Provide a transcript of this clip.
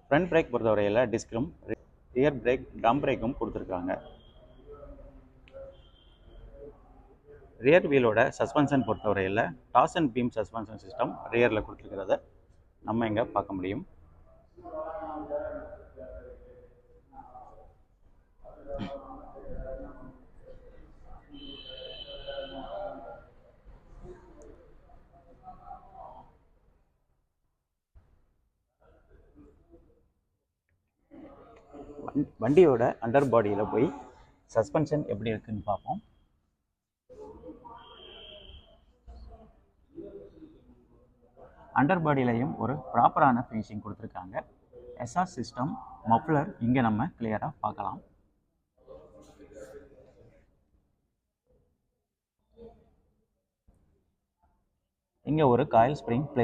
Front brake பொறுத்தவரையில் டிஸ்க்கும் rear brake drum பிரேக்கும் கொடுத்துருக்காங்க. ரியர் வீலோட சஸ்பென்ஷன் பொறுத்தவரையில் டாஸ் அண்ட் பீம் சஸ்பென்ஷன் சிஸ்டம் ரியரில் கொடுத்துருக்கிறத நம்ம இங்கே பார்க்க முடியும். வண்டியோட அண்டர் பாடியில் போய் சஸ்பென்ஷன் எப்படி இருக்குன்னு பார்ப்போம். அண்டர் பாடியிலையும் ஒரு ப்ராப்பரான ஃபினிஷிங் கொடுத்துருக்காங்க. எஸ்ஆர் சிஸ்டம் மஃப்ளர் இங்கே நம்ம கிளியராக பார்க்கலாம். இங்கே ஒரு காயில் ஸ்ப்ரிங்